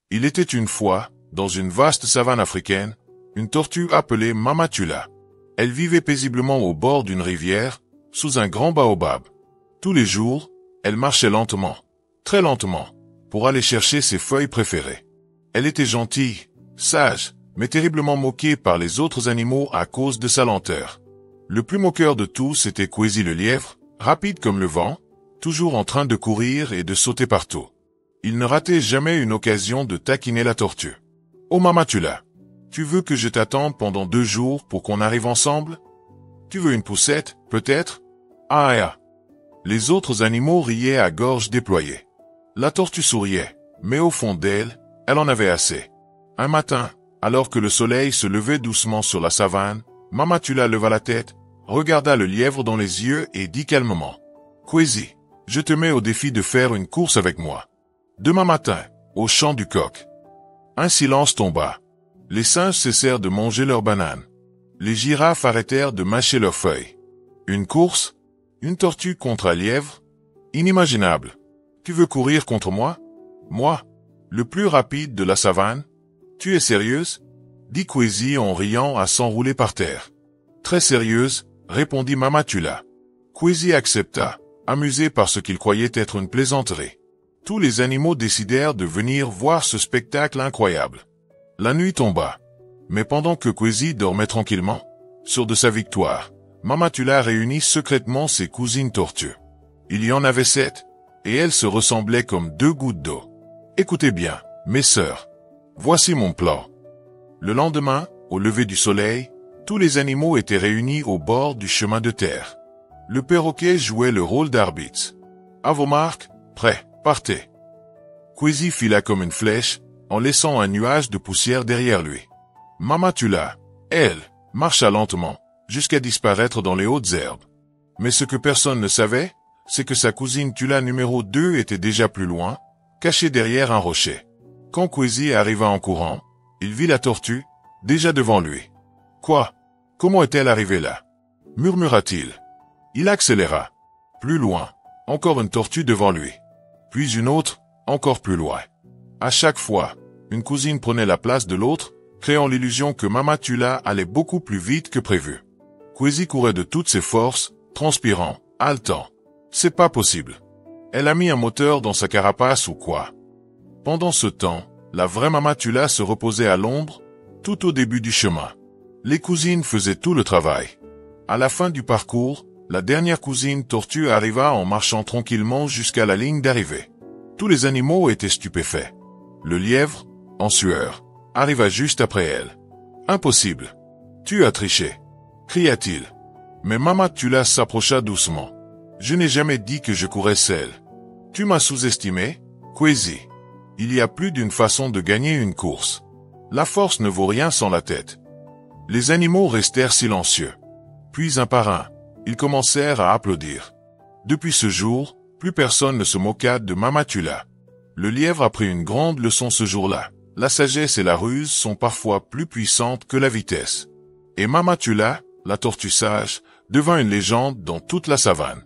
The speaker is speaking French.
Il était une fois, dans une vaste savane africaine, une tortue appelée Mamatula. Elle vivait paisiblement au bord d'une rivière, sous un grand baobab. Tous les jours, elle marchait lentement, très lentement, pour aller chercher ses feuilles préférées. Elle était gentille, sage, mais terriblement moquée par les autres animaux à cause de sa lenteur. Le plus moqueur de tous était Kwezi le lièvre, rapide comme le vent, toujours en train de courir et de sauter partout. Il ne ratait jamais une occasion de taquiner la tortue. « Oh Mamatula, tu veux que je t'attende pendant 2 jours pour qu'on arrive ensemble? Tu veux une poussette, peut-être? Ah ah !» Les autres animaux riaient à gorge déployée. La tortue souriait, mais au fond d'elle, elle en avait assez. Un matin, alors que le soleil se levait doucement sur la savane, Mamatula leva la tête, regarda le lièvre dans les yeux et dit calmement: « Kwezi, je te mets au défi de faire une course avec moi. Demain matin, au champ du coq. » Un silence tomba. Les singes cessèrent de manger leurs bananes. Les girafes arrêtèrent de mâcher leurs feuilles. Une course? Une tortue contre un lièvre? Inimaginable. Tu veux courir contre moi? Moi? Le plus rapide de la savane? Tu es sérieuse? Dit Kwezi en riant à s'enrouler par terre. Très sérieuse, répondit Mamatula. Kwezi accepta, amusé par ce qu'il croyait être une plaisanterie. Tous les animaux décidèrent de venir voir ce spectacle incroyable. La nuit tomba. Mais pendant que Kwezi dormait tranquillement, sûr de sa victoire, Mamatula réunit secrètement ses cousines tortues. Il y en avait 7, et elles se ressemblaient comme 2 gouttes d'eau. Écoutez bien, mes sœurs. Voici mon plan. Le lendemain, au lever du soleil, tous les animaux étaient réunis au bord du chemin de terre. Le perroquet jouait le rôle d'arbitre. À vos marques, prêts, partez. Kwezi fila comme une flèche, en laissant un nuage de poussière derrière lui. Mamatula, elle, marcha lentement, jusqu'à disparaître dans les hautes herbes. Mais ce que personne ne savait, c'est que sa cousine Tula numéro 2 était déjà plus loin, cachée derrière un rocher. Quand Kwezi arriva en courant, il vit la tortue, déjà devant lui. « Quoi? Comment est-elle arrivée là ?» murmura-t-il. Il accéléra. Plus loin, encore une tortue devant lui. Puis une autre, encore plus loin. À chaque fois, une cousine prenait la place de l'autre, créant l'illusion que Mamatula allait beaucoup plus vite que prévu. Kwezi courait de toutes ses forces, transpirant, haletant. C'est pas possible. Elle a mis un moteur dans sa carapace ou quoi? Pendant ce temps, la vraie Mamatula se reposait à l'ombre, tout au début du chemin. Les cousines faisaient tout le travail. À la fin du parcours, la dernière cousine tortue arriva en marchant tranquillement jusqu'à la ligne d'arrivée. Tous les animaux étaient stupéfaits. Le lièvre, en sueur, arriva juste après elle. « Impossible. Tu as triché !» cria-t-il. Mais Mamatula s'approcha doucement. « Je n'ai jamais dit que je courais seul. Tu m'as sous-estimé, Kwezi. Il y a plus d'une façon de gagner une course. La force ne vaut rien sans la tête. » Les animaux restèrent silencieux. Puis un par un, ils commencèrent à applaudir. Depuis ce jour, plus personne ne se moqua de Mamatula. Le lièvre apprit une grande leçon ce jour-là. La sagesse et la ruse sont parfois plus puissantes que la vitesse. Et Mamatula, la tortue sage, devint une légende dans toute la savane.